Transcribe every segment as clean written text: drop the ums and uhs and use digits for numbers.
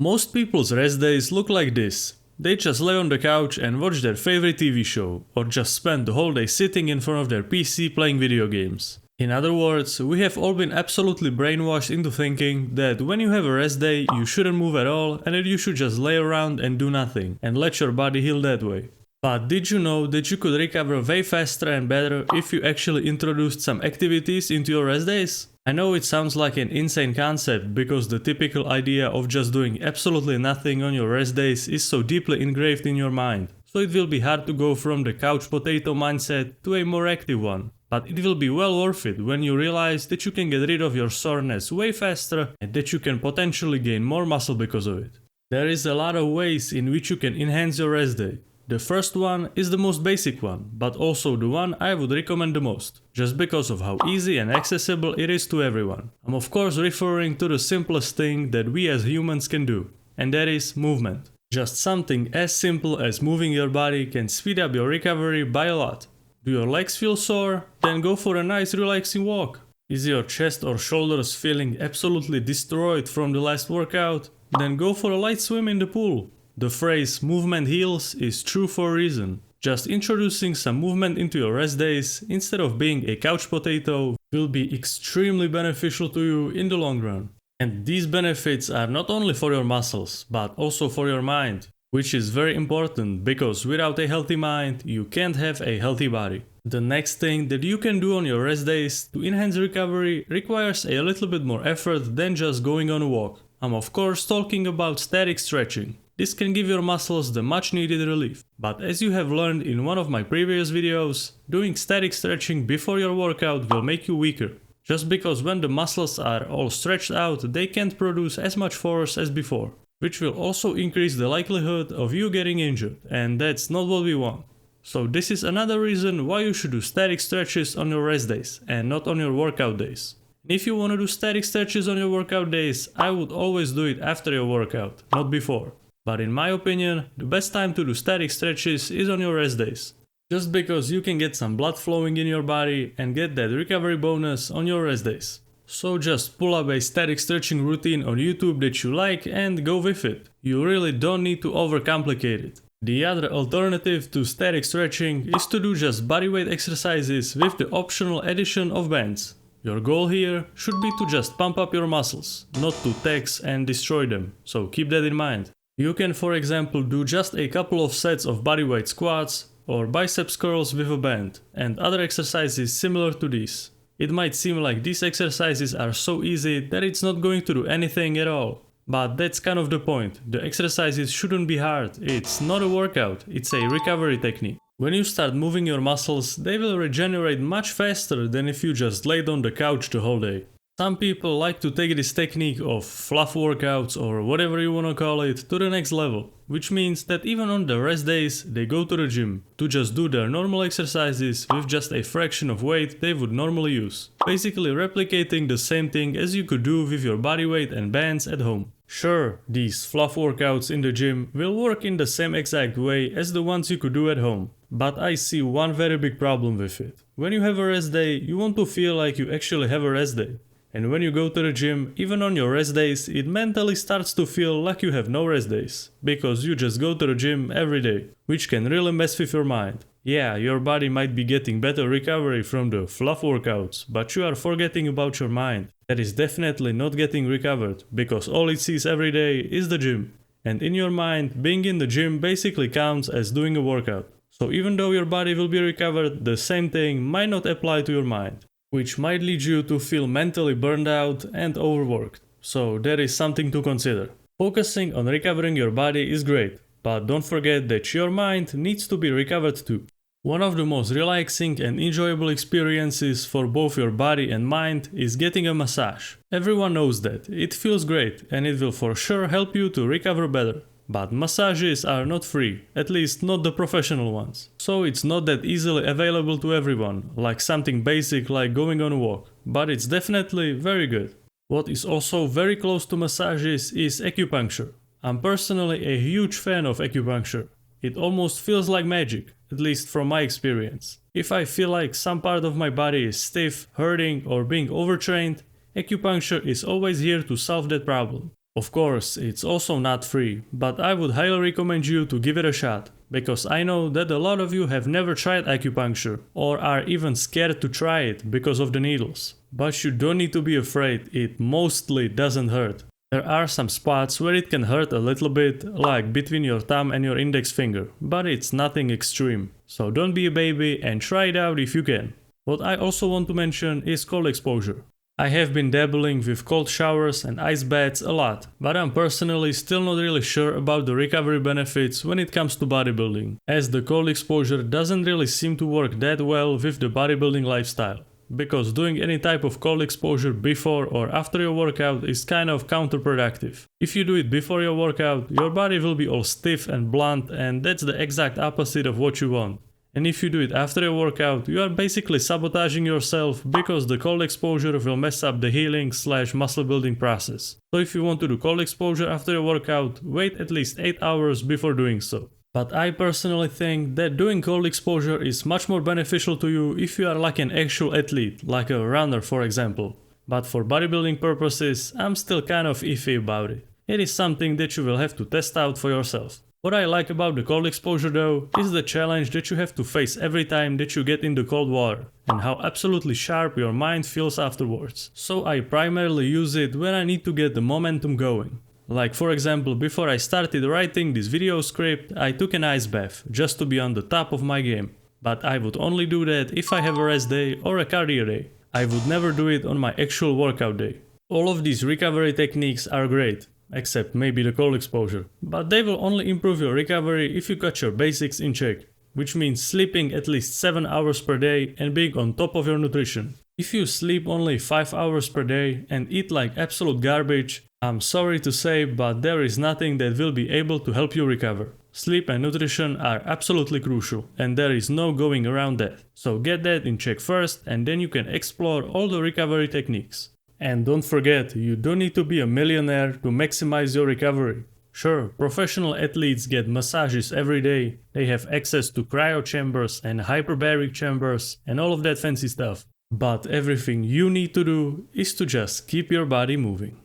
Most people's rest days look like this. They just lay on the couch and watch their favorite TV show, or just spend the whole day sitting in front of their PC playing video games. In other words, we have all been absolutely brainwashed into thinking that when you have a rest day, you shouldn't move at all and that you should just lay around and do nothing and let your body heal that way. But did you know that you could recover way faster and better if you actually introduced some activities into your rest days? I know it sounds like an insane concept because the typical idea of just doing absolutely nothing on your rest days is so deeply engraved in your mind. So it will be hard to go from the couch potato mindset to a more active one. But it will be well worth it when you realize that you can get rid of your soreness way faster and that you can potentially gain more muscle because of it. There is a lot of ways in which you can enhance your rest day. The first one is the most basic one, but also the one I would recommend the most, just because of how easy and accessible it is to everyone. I'm of course referring to the simplest thing that we as humans can do, and that is movement. Just something as simple as moving your body can speed up your recovery by a lot. Do your legs feel sore? Then go for a nice relaxing walk. Is your chest or shoulders feeling absolutely destroyed from the last workout? Then go for a light swim in the pool. The phrase movement heals is true for a reason. Just introducing some movement into your rest days instead of being a couch potato will be extremely beneficial to you in the long run. And these benefits are not only for your muscles, but also for your mind, which is very important because without a healthy mind, you can't have a healthy body. The next thing that you can do on your rest days to enhance recovery requires a little bit more effort than just going on a walk. I'm of course talking about static stretching. This can give your muscles the much needed relief. But as you have learned in one of my previous videos, doing static stretching before your workout will make you weaker. Just because when the muscles are all stretched out, they can't produce as much force as before, which will also increase the likelihood of you getting injured, and that's not what we want. So this is another reason why you should do static stretches on your rest days and not on your workout days. If you want to do static stretches on your workout days, I would always do it after your workout, not before. But in my opinion, the best time to do static stretches is on your rest days. Just because you can get some blood flowing in your body and get that recovery bonus on your rest days. So just pull up a static stretching routine on YouTube that you like and go with it. You really don't need to overcomplicate it. The other alternative to static stretching is to do just bodyweight exercises with the optional addition of bands. Your goal here should be to just pump up your muscles, not to tax and destroy them, so keep that in mind. You can for example do just a couple of sets of bodyweight squats or biceps curls with a band and other exercises similar to these. It might seem like these exercises are so easy that it's not going to do anything at all. But that's kind of the point. The exercises shouldn't be hard. It's not a workout, it's a recovery technique. When you start moving your muscles, they will regenerate much faster than if you just laid on the couch the whole day. Some people like to take this technique of fluff workouts or whatever you wanna call it to the next level, which means that even on the rest days they go to the gym to just do their normal exercises with just a fraction of weight they would normally use, basically replicating the same thing as you could do with your body weight and bands at home. Sure, these fluff workouts in the gym will work in the same exact way as the ones you could do at home, but I see one very big problem with it. When you have a rest day, you want to feel like you actually have a rest day. And when you go to the gym, even on your rest days, it mentally starts to feel like you have no rest days, because you just go to the gym every day, which can really mess with your mind. Yeah, your body might be getting better recovery from the fluff workouts, but you are forgetting about your mind. That is definitely not getting recovered, because all it sees every day is the gym. And in your mind, being in the gym basically counts as doing a workout. So even though your body will be recovered, the same thing might not apply to your mind, which might lead you to feel mentally burned out and overworked. So that is something to consider. Focusing on recovering your body is great, but don't forget that your mind needs to be recovered too. One of the most relaxing and enjoyable experiences for both your body and mind is getting a massage. Everyone knows that. It feels great and it will for sure help you to recover better. But massages are not free, at least not the professional ones. So it's not that easily available to everyone, like something basic like going on a walk. But it's definitely very good. What is also very close to massages is acupuncture. I'm personally a huge fan of acupuncture. It almost feels like magic, at least from my experience. If I feel like some part of my body is stiff, hurting or being overtrained, acupuncture is always here to solve that problem. Of course, it's also not free, but I would highly recommend you to give it a shot, because I know that a lot of you have never tried acupuncture, or are even scared to try it because of the needles. But you don't need to be afraid, it mostly doesn't hurt. There are some spots where it can hurt a little bit, like between your thumb and your index finger, but it's nothing extreme. So don't be a baby and try it out if you can. What I also want to mention is cold exposure. I have been dabbling with cold showers and ice baths a lot, but I'm personally still not really sure about the recovery benefits when it comes to bodybuilding, as the cold exposure doesn't really seem to work that well with the bodybuilding lifestyle. Because doing any type of cold exposure before or after your workout is kind of counterproductive. If you do it before your workout, your body will be all stiff and blunt, and that's the exact opposite of what you want. And if you do it after your workout, you are basically sabotaging yourself because the cold exposure will mess up the healing / muscle building process. So if you want to do cold exposure after your workout, wait at least 8 hours before doing so. But I personally think that doing cold exposure is much more beneficial to you if you are like an actual athlete, like a runner for example. But for bodybuilding purposes, I'm still kind of iffy about it. It is something that you will have to test out for yourself. What I like about the cold exposure though, is the challenge that you have to face every time that you get in the cold water, and how absolutely sharp your mind feels afterwards. So I primarily use it when I need to get the momentum going. Like for example, before I started writing this video script, I took an ice bath, just to be on the top of my game. But I would only do that if I have a rest day or a cardio day. I would never do it on my actual workout day. All of these recovery techniques are great. Except maybe the cold exposure. But they will only improve your recovery if you got your basics in check, which means sleeping at least 7 hours per day and being on top of your nutrition. If you sleep only 5 hours per day and eat like absolute garbage, I'm sorry to say, but there is nothing that will be able to help you recover. Sleep and nutrition are absolutely crucial, and there is no going around that. So get that in check first, and then you can explore all the recovery techniques. And don't forget, you don't need to be a millionaire to maximize your recovery. Sure, professional athletes get massages every day, they have access to cryo chambers and hyperbaric chambers and all of that fancy stuff. But everything you need to do is to just keep your body moving.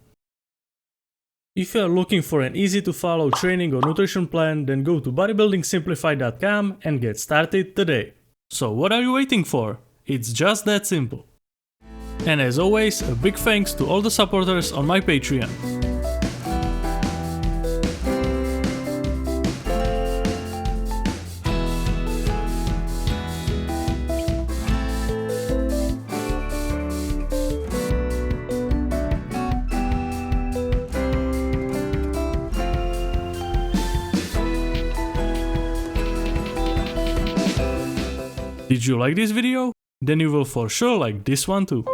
If you are looking for an easy to follow training or nutrition plan, then go to bodybuildingsimplified.com and get started today. So what are you waiting for? It's just that simple. And as always, a big thanks to all the supporters on my Patreon. Did you like this video? Then you will for sure like this one too.